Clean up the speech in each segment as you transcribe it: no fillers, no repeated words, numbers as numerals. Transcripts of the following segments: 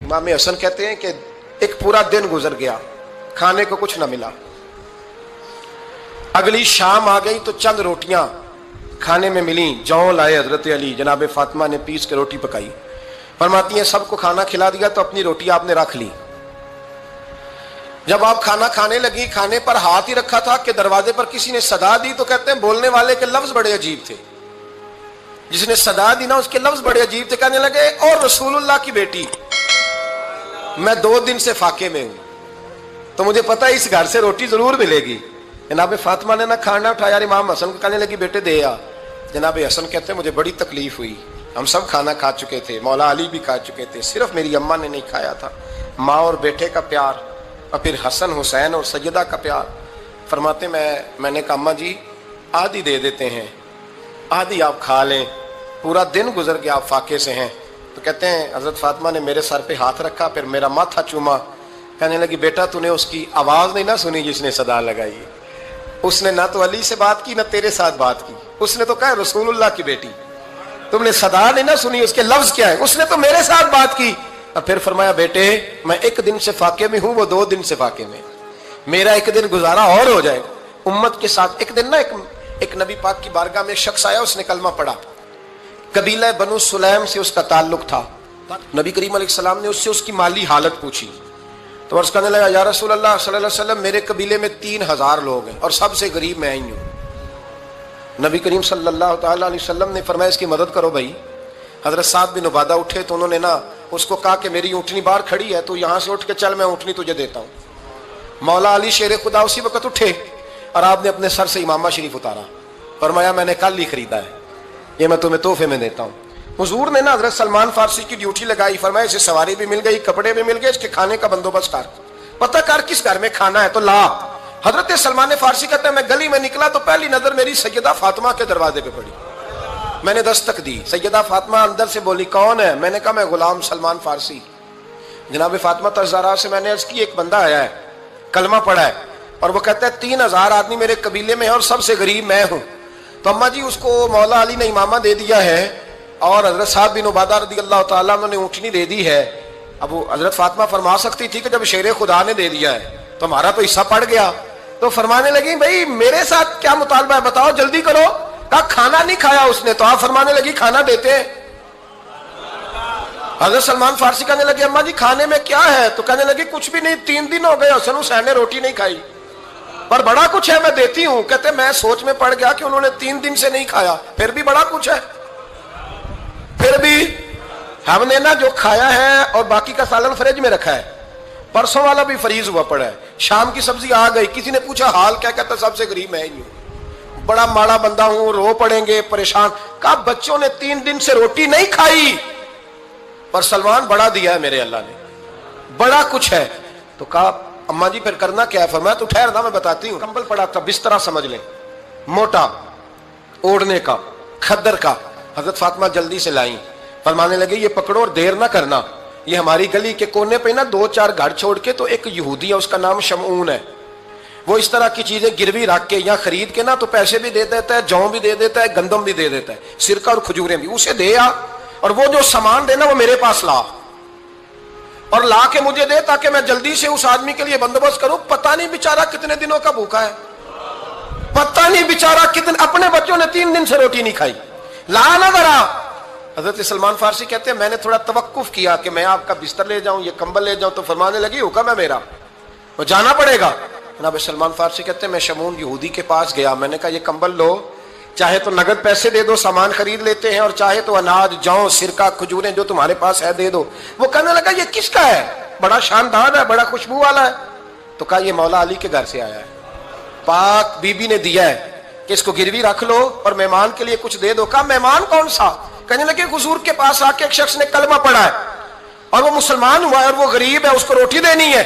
इमाम हसन कहते हैं कि एक पूरा दिन गुजर गया, खाने को कुछ न मिला। अगली शाम आ गई तो चंद रोटियां खाने में मिली, जौ लाए हजरत अली, जनाब फातिमा ने पीस के रोटी पकाई। फरमाती हैं सबको खाना खिला दिया तो अपनी रोटी आपने रख ली। जब आप खाना खाने लगी, खाने पर हाथ ही रखा था कि दरवाजे पर किसी ने सदा दी। तो कहते हैं बोलने वाले के लफ्ज बड़े अजीब थे, जिसने सदा दी ना उसके लफ्ज बड़े अजीब थे। कहने लगे और रसूलुल्लाह की बेटी, मैं 2 दिन से फाके में हूं तो मुझे पता है इस घर से रोटी जरूर मिलेगी। जनाब फातिमा ने ना खाना उठाया, इमाम हसन को कहने लगी बेटे दे आ। जनाब हसन कहते हैं मुझे बड़ी तकलीफ हुई, हम सब खाना खा चुके थे, मौला अली भी खा चुके थे, सिर्फ मेरी अम्मा ने नहीं खाया था। माँ और बेटे का प्यार और फिर हसन हुसैन और सैयदा का प्यार। फरमाते मैंने कहा अम्मा जी आधी दे देते हैं, आधी आप खा लें, पूरा दिन गुजर गया आप फाके से हैं। तो कहते हैं हजरत फातिमा ने मेरे सर पे हाथ रखा, फिर मेरा माथा चूमा। कहने लगी बेटा तूने उसकी आवाज नहीं ना सुनी जिसने सदा लगाई, उसने ना तो अली से बात की ना तेरे साथ बात की, उसने तो कहा रसूलुल्लाह की बेटी। तुमने सदा नहीं ना सुनी, उसके लफ्ज क्या है, उसने तो मेरे साथ बात की। और फिर फरमाया बेटे मैं 1 दिन से फाके में हूं, वो 2 दिन से फाके में, मेरा 1 दिन गुजारा और हो जाएगा उम्मत के साथ। एक दिन ना एक नबी पाक की बारगाह में एक शख्स आया, उसने कलमा पढ़ा, कबीला बनु सुलैम से उसका ताल्लुक था। नबी करीम अलैहिस्सलाम ने उससे उसकी माली हालत पूछी तो अर्ज करने लगा या रसूल अल्लाह सल्लल्लाहु अलैहि वसल्लम मेरे कबीले में 3000 लोग हैं और सबसे गरीब मैं ही हूं। नबी करीम सल्लल्लाहु अलैहि वसल्लम ने फरमाया इसकी मदद करो भाई। हजरत साद बिन उबादा उठे तो उन्होंने ना उसको कहा कि मेरी ऊँटनी बाहर खड़ी है, तो यहाँ से उठ के चल, मैं ऊँटनी तुझे देता हूँ। मौला अली शेर खुदा उसी वक्त उठे और आपने अपने सर से इमामा शरीफ उतारा, फरमाया मैंने कल ही खरीदा है, ये मैं तुम्हें तोहफे में देता हूँ। हुजूर ने ना हजरत सलमान फारसी की ड्यूटी लगाई, फरमाया इसे सवारी भी मिल गई, कपड़े भी मिल गए, इसके खाने का बंदोबस्त कर, पता कर किस घर में खाना है तो ला। हजरत सलमान फारसी कहते हैं मैं गली में निकला तो पहली नजर मेरी सैयदा फातिमा के दरवाजे पे पड़ी। मैंने दस्तक दी, सैयदा फातिमा अंदर से बोली कौन है? मैंने कहा मैं गुलाम सलमान फारसी। जनाब फातिमा तज़ारा से मैंने अर्ज की एक बंदा आया है, कलमा पढ़ा है और वो कहता है 3000 आदमी मेरे कबीले में है और सबसे गरीब मैं हूँ। तो अम्मा जी उसको मौला अली ने इमामा दे दिया है और हजरत साद बिन उबादा रज़ी अल्लाह तआला अन्हु ने ऊँटनी दे दी है। अब वो हजरत फातिमा फरमा सकती थी कि जब शेर खुदा ने दे दिया है तो हमारा तो हिस्सा पड़ गया। तो फरमाने लगी भाई मेरे साथ क्या मुतालबा है बताओ जल्दी करो। कहा खाना नहीं खाया उसने, तो आप फरमाने लगी खाना देते हैं। हजरत सलमान फारसी कहने लगे अम्मा जी खाने में क्या है? तो कहने लगी कुछ भी नहीं, 3 दिन हो गए हसन हुसैन ने रोटी नहीं खाई, पर बड़ा कुछ है मैं देती हूँ। कहते मैं सोच में पड़ गया कि उन्होंने 3 दिन से नहीं खाया, फिर भी बड़ा कुछ है, फिर भी हमने ना जो खाया है और बाकी का सालन फ्रिज में रखा है, परसों वाला भी फ्रीज हुआ पड़ा है, शाम की सब्जी आ गई। किसी ने पूछा हाल क्या? कहता सबसे गरीब मैं ही हूँ, बड़ा माड़ा बंदा हूं, रो पड़ेंगे परेशान। कहा बच्चों ने 3 दिन से रोटी नहीं खाई पर सलमान बड़ा दिया है मेरे अल्लाह ने, बड़ा कुछ है। तो कहा अम्मा जी फिर करना क्या है? फरमाया तू ठहर ना मैं बताती हूँ। कंबल पड़ा था, बिस्तरा समझ ले, मोटा ओढ़ने का, खद्दर का। हजरत फातिमा जल्दी से लाई, फरमाने लगे ये पकड़ो और देर ना करना। ये हमारी गली के कोने पे ना 2-4 घर छोड़ के तो एक यहूदी है, उसका नाम शमऊन है, वो इस तरह की चीजें गिरवी रख के या खरीद के ना तो पैसे भी दे देता है, जौ भी दे देता है, गंदम भी दे देता है, सिरका और खजूरें भी। उसे दे आ और वो जो सामान देना वो मेरे पास ला और ला के मुझे दे ताकि मैं जल्दी से उस आदमी के लिए बंदोबस्त करूं। पता नहीं बेचारा कितने दिनों का भूखा है, पता नहीं बेचारा कितने, अपने बच्चों ने 3 दिन से रोटी नहीं खाई, ला ना जरा। हजरत सलमान फारसी कहते हैं मैंने थोड़ा तवक्कुफ किया कि मैं आपका बिस्तर ले जाऊं, ये कंबल ले जाऊं। तो फरमाने लगी हुक्म है मेरा, वो जाना पड़ेगा। जनाब सलमान फारसी कहते हैं मैं शमून यहूदी के पास गया, मैंने कहा ये कंबल लो, चाहे तो नगद पैसे दे दो, सामान खरीद लेते हैं, और चाहे तो अनाज जौ सिरका खजूरें जो तुम्हारे पास है दे दो। वो कहने लगा ये किसका है? बड़ा शानदार है, बड़ा खुशबू वाला है। तो कहा ये मौला अली के घर से आया है, पाक बीबी ने दिया है कि इसको गिरवी रख लो और मेहमान के लिए कुछ दे दो। कहा मेहमान कौन सा? कहने लगे हुजूर के पास आके एक शख्स ने कलमा पढ़ा है और वो मुसलमान हुआ है और वो गरीब है, उसको रोटी देनी है।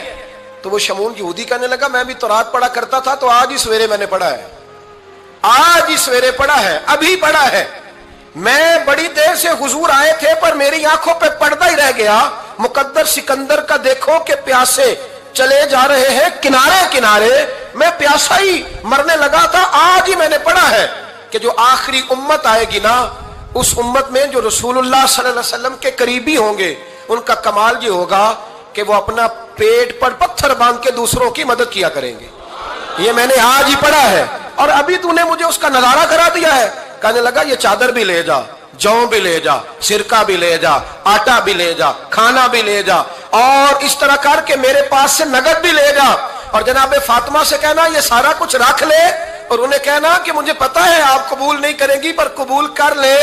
तो वो शमून यहूदी कहने लगा मैं भी तो रात पढ़ा करता था, तो आज ही सवेरे मैंने पढ़ा है, आज ही सवेरे पढ़ा है, अभी पढ़ा है। मैं बड़ी देर से हुजूर आए थे पर मेरी आंखों पे पर्दा ही रह गया। मुकद्दर सिकंदर का देखो कि प्यासे चले जा रहे हैं किनारे किनारे, मैं प्यासा ही मरने लगा था। आज ही मैंने पढ़ा है कि जो आखिरी उम्मत आएगी ना, उस उम्मत में जो रसूलुल्लाह सल्लल्लाहु अलैहि वसल्लम के करीबी होंगे ان کا کمال یہ ہوگا کہ وہ اپنا پیٹ پر پتھر باندھ کے دوسروں کی مدد کیا کریں گے. یہ میں نے آج ہی پڑھا ہے اور ابھی تو نے مجھے اس کا نظارہ کرا دیا ہے. کہنے لگا یہ چادر بھی لے جا, جوں بھی لے جا, سرکہ بھی لے جا, آٹا بھی لے جا, کھانا بھی لے جا, اور اس طرح کر کے میرے پاس سے نقد بھی لے جا, اور جناب فاطمہ سے کہنا یہ سارا کچھ رکھ لے, اور انہیں کہنا کہ مجھے پتا ہے آپ قبول نہیں کریں گی پر قبول کر لے,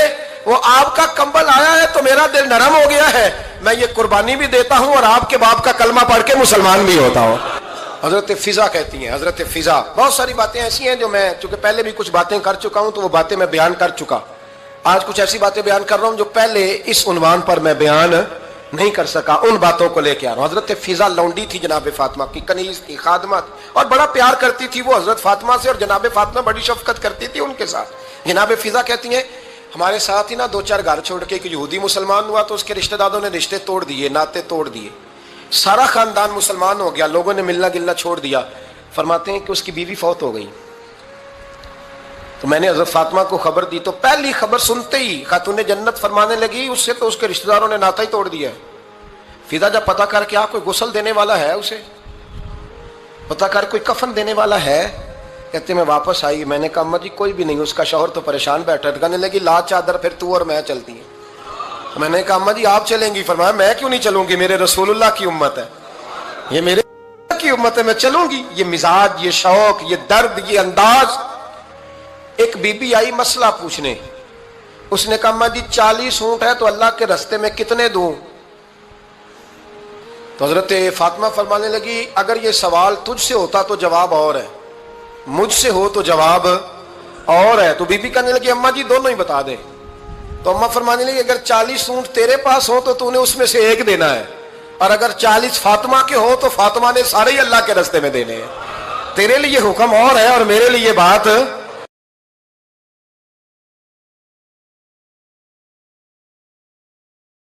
وہ آپ کا کمبل آیا ہے تو میرا دل نرم ہو گیا ہے, میں یہ قربانی بھی دیتا ہوں اور آپ کے باپ کا کلمہ پڑھ کے مسلمان بھی ہوتا ہوں. حضرت فضا کہتی ہیں, حضرت فضا. بہت ساری باتیں ایسی ہیں جو میں چونکہ پہلے بھی کچھ باتیں کر چکا ہوں تو وہ باتیں میں بیان کر چکا. آج کچھ ایسی باتیں بیان کر رہا ہوں جو پہلے اس عنوان پر میں بیان نہیں کر سکا, ان باتوں کو لے کے آ رہا ہوں. حضرت فضا لونڈی تھی جناب فاطمہ کی, کنیز تھی, خادمہ تھی, اور بڑا پیار کرتی تھی وہ حضرت فاطمہ سے, اور جناب فاطمہ بڑی شفقت کرتی تھی ان کے ساتھ. جناب فضا کہتی ہیں ہمارے ساتھ ہی نا 2-4 گھر چھوڑ کے ایک یہودی مسلمان ہوا تو اس کے رشتہ داروں نے رشتے توڑ دیے, ناطے توڑ دیے, سارا خاندان مسلمان ہو گیا, لوگوں نے ملنا گلنا چھوڑ دیا. فرماتے ہیں کہ اس کی بیوی فوت ہو گئی. تو میں نے حضرت فاطمہ کو خبر دی تو پہلی خبر سنتے ہی خاتون جنت فرمانے لگی اس سے تو اس کے رشتہ داروں نے ناتا ہی توڑ دیا ہے. فضا جب پتا کر کے کوئی غسل دینے والا ہے, اسے پتا کر کوئی کفن دینے والا ہے, کہتے میں واپس آئی. میں نے کہا اما جی کوئی بھی نہیں, اس کا شوہر تو پریشان بیٹھا ہے. کہنے لگی لا چادر پھر تو اور میں چلتی ہیں. میں نے کہا اما جی آپ چلیں گی. فرمایا میں کیوں نہیں چلوں گی, میرے رسول اللہ کی امت ہے, یہ میرے کی امت ہے, میں چلوں گی. یہ مزاج, یہ شوق, یہ درد, یہ انداز. ایک بی بی آئی مسئلہ پوچھنے, اس نے کہا اما جی 40 اونٹ ہے تو اللہ کے راستے میں کتنے دوں؟ تو حضرت فاطمہ فرمانے لگی اگر یہ سوال تجھ سے ہوتا تو جواب اور ہے, مجھ سے ہو تو جواب اور ہے. تو بی بی کہنے لگی اما جی دونوں ہی بتا دیں. تو اما فرمانے لگی اگر 40 اونٹ تیرے پاس ہو تو تو نے اس میں سے ایک دینا ہے, اور اگر 40 فاطمہ کے ہو تو فاطمہ نے سارے ہی اللہ کے راستے میں دینے ہیں. تیرے لیے حکم اور ہے اور میرے لیے بات